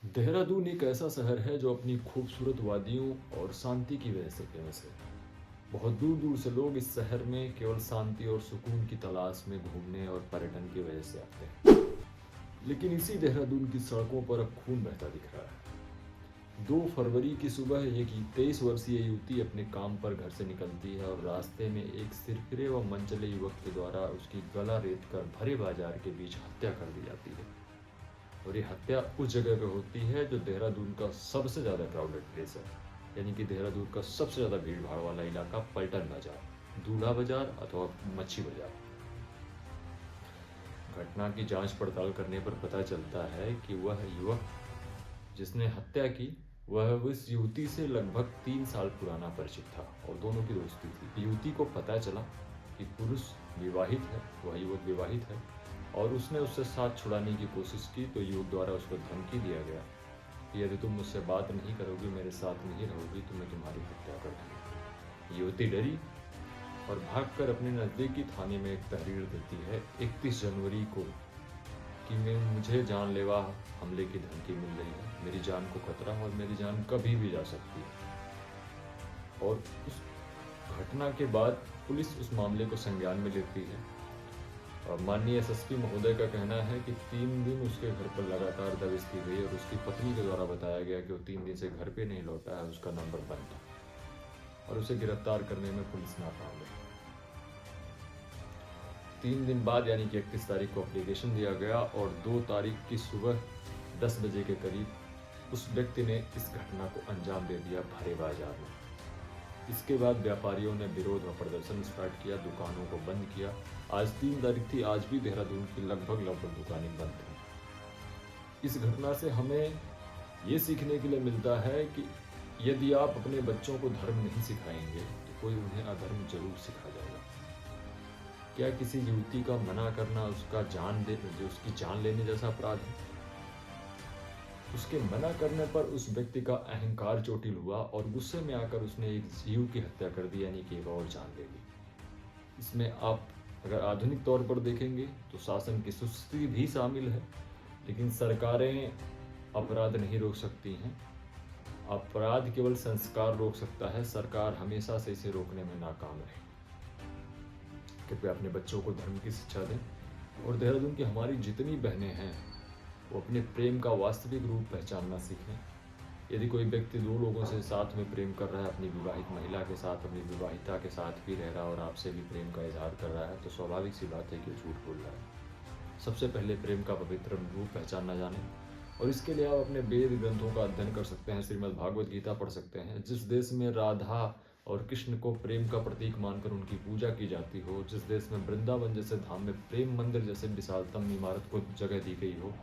देहरादून एक ऐसा शहर है जो अपनी खूबसूरत वादियों और शांति की वजह से फेमस है। बहुत दूर दूर से लोग इस शहर में केवल शांति और सुकून की तलाश में घूमने और पर्यटन की वजह से आते हैं। लेकिन इसी देहरादून की सड़कों पर अब खून बहता दिख रहा है। 2 फरवरी की सुबह एक 23 वर्षीय युवती अपने काम पर घर से निकलती है और रास्ते में एक सिरफिरे व मनचले युवक के द्वारा उसकी गला रेत कर भरे बाजार के बीच हत्या कर दी जाती है। और ये हत्या उस जगह पे होती है जो देहरादून का सबसे ज़्यादा क्राउडेड प्लेस है, यानी कि देहरादून का सबसे ज़्यादा भीड़ भाड़ वाला इलाका पलटन बाजार, दूल्हा बाजार अथवा मच्छी बाजार। घटना की जांच पड़ताल करने पर पता चलता है कि वह युवक जिसने हत्या की वह उस युवती से लगभग 3 साल पुराना परिचित था और दोनों की दोस्ती थी। युवती को पता चला कि पुरुष विवाहित है, वह युवक विवाहित है और उसने उससे साथ छुड़ाने की कोशिश की तो युवक द्वारा उसको धमकी दिया गया कि यदि तुम मुझसे बात नहीं करोगी, मेरे साथ नहीं रहोगी तो मैं तुम्हारी हत्या कर दूंगी। युवती डरी और भागकर अपने नज़दीकी थाने में एक तहरीर देती है 31 जनवरी को कि मुझे जानलेवा हमले की धमकी मिल रही है, मेरी जान को खतरा है और मेरी जान कभी भी जा सकती है। और उस घटना के बाद पुलिस उस मामले को संज्ञान में लेती है और माननीय एसएसपी महोदय का कहना है कि 3 दिन उसके घर पर लगातार दबिश की गई और उसकी पत्नी के द्वारा बताया गया कि वो 3 दिन से घर पे नहीं लौटा है, उसका नंबर बंद था और उसे गिरफ्तार करने में पुलिस नाकाम रही। 3 दिन बाद यानी कि 31 तारीख को एप्लीकेशन दिया गया और 2 तारीख की सुबह 10 बजे के करीब उस व्यक्ति ने इस घटना को अंजाम दे दिया भरे बाजार में। इसके बाद व्यापारियों ने विरोध और प्रदर्शन स्टार्ट किया, दुकानों को बंद किया। आज 3 तारीख थी, आज भी देहरादून की लगभग दुकानें बंद थी। इस घटना से हमें ये सीखने के लिए मिलता है कि यदि आप अपने बच्चों को धर्म नहीं सिखाएंगे तो कोई उन्हें अधर्म जरूर सिखा जाएगा। क्या किसी युवती का मना करना उसकी जान लेने जैसा अपराध है? उसके मना करने पर उस व्यक्ति का अहंकार चोटिल हुआ और गुस्से में आकर उसने एक जीव की हत्या कर दी, यानी कि एक और जान ले ली। इसमें आप अगर आधुनिक तौर पर देखेंगे तो शासन की सुस्ती भी शामिल है, लेकिन सरकारें अपराध नहीं रोक सकती हैं। अपराध केवल संस्कार रोक सकता है, सरकार हमेशा से इसे रोकने में नाकाम रही। कृपया अपने बच्चों को धर्म की शिक्षा दें और देहरादून की हमारी जितनी बहनें हैं वो अपने प्रेम का वास्तविक रूप पहचानना सीखें। यदि कोई व्यक्ति 2 लोगों से साथ में प्रेम कर रहा है, अपनी विवाहित महिला के साथ, अपनी विवाहिता के साथ भी रह रहा है और आपसे भी प्रेम का इजहार कर रहा है तो स्वाभाविक सी बात है कि वो झूठ बोल रहा है। सबसे पहले प्रेम का पवित्र रूप पहचानना जानें और इसके लिए आप अपने वेद ग्रंथों का अध्ययन कर सकते हैं, श्रीमद् भागवत गीता पढ़ सकते हैं। जिस देश में राधा और कृष्ण को प्रेम का प्रतीक मानकर उनकी पूजा की जाती हो, जिस देश में वृंदावन जैसे धाम में प्रेम मंदिर जैसे विशालतम इमारत को जगह दी गई हो,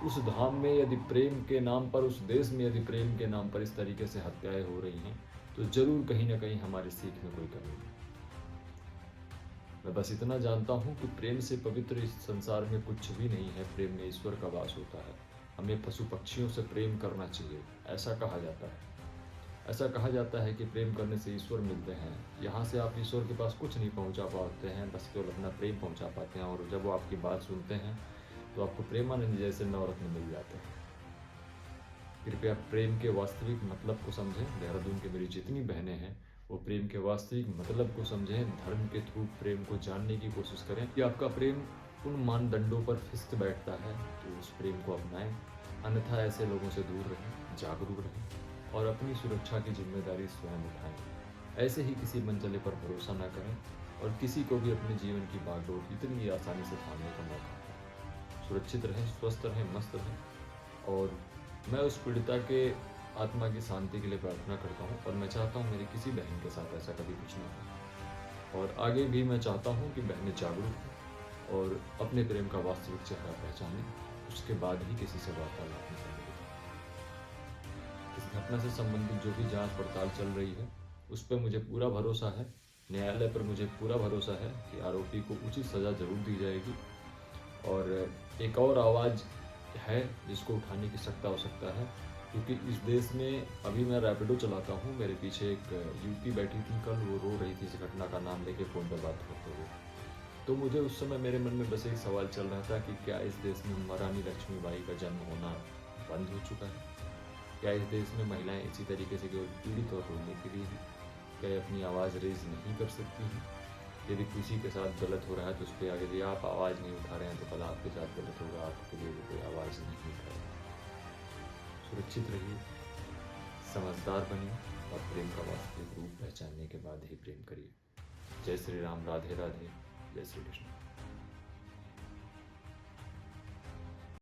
उस धाम में यदि प्रेम के नाम पर, उस देश में यदि प्रेम के नाम पर इस तरीके से हत्याएं हो रही हैं तो जरूर कहीं ना कहीं हमारी सीख में कोई कमी है। मैं बस इतना जानता हूँ कि प्रेम से पवित्र इस संसार में कुछ भी नहीं है। प्रेम में ईश्वर का वास होता है। हमें पशु पक्षियों से प्रेम करना चाहिए, ऐसा कहा जाता है। ऐसा कहा जाता है कि प्रेम करने से ईश्वर मिलते हैं। यहाँ से आप ईश्वर के पास कुछ नहीं पहुँचा पाते हैं, बस केवल अपना प्रेम पहुँचा पाते हैं और जब वो आपकी बात सुनते हैं तो आपको प्रेमानंद जैसे नवरत्न मिल जाते हैं। कृपया प्रेम के वास्तविक मतलब को समझें। देहरादून के मेरी जितनी बहनें हैं वो प्रेम के वास्तविक मतलब को समझें, धर्म के थ्रू प्रेम को जानने की कोशिश करें कि आपका प्रेम उन मानदंडों पर फिक्स बैठता है तो उस प्रेम को अपनाएं, अन्यथा ऐसे लोगों से दूर रहें, जागरूक रहें और अपनी सुरक्षा की जिम्मेदारी स्वयं उठाएं। ऐसे ही किसी मनचले पर भरोसा न करें और किसी को भी अपने जीवन की बागडोर इतनी आसानी से थामने का मौका दें। सुरक्षित रहें, स्वस्थ रहें, मस्त रहें और मैं उस पीड़िता के आत्मा की शांति के लिए प्रार्थना करता हूँ और मैं चाहता हूँ मेरी किसी बहन के साथ ऐसा कभी कुछ ना हो। और आगे भी मैं चाहता हूँ कि बहनें जागरूक हों और अपने प्रेम का वास्तविक चेहरा पहचानें, उसके बाद ही किसी से वार्तालाप नहीं करें। इस घटना से संबंधित जो भी जांच पड़ताल चल रही है उस पर मुझे पूरा भरोसा है, न्यायालय पर मुझे पूरा भरोसा है कि आरोपी को उचित सज़ा जरूर दी जाएगी। और एक और आवाज़ है जिसको उठाने की सख्त आवश्यकता है, क्योंकि इस देश में अभी मैं रैपिडो चलाता हूँ, मेरे पीछे एक युवती बैठी थी कल, वो रो रही थी इस घटना का नाम लेके फ़ोन पर बात करते हुए। तो मुझे उस समय मेरे मन में बस एक सवाल चल रहा था कि क्या इस देश में महारानी लक्ष्मीबाई का जन्म होना बंद हो चुका है? क्या इस देश में महिलाएं इसी तरीके से केवल पीड़ित और रोने के लिए ही क्या ये अपनी आवाज़ रेज नहीं कर सकती हैं? यदि किसी के साथ गलत हो रहा है तो उस पर यदि आप आवाज़ नहीं उठा रहे हैं तो कल आपके साथ गलत होगा, आपके लिए भी कोई आवाज़ नहीं उठाएगा। सुरक्षित रहिए, समझदार बनिए और प्रेम का वास्तविक रूप पहचानने के बाद ही प्रेम करिए। जय श्री राम, राधे राधे, जय श्री कृष्ण।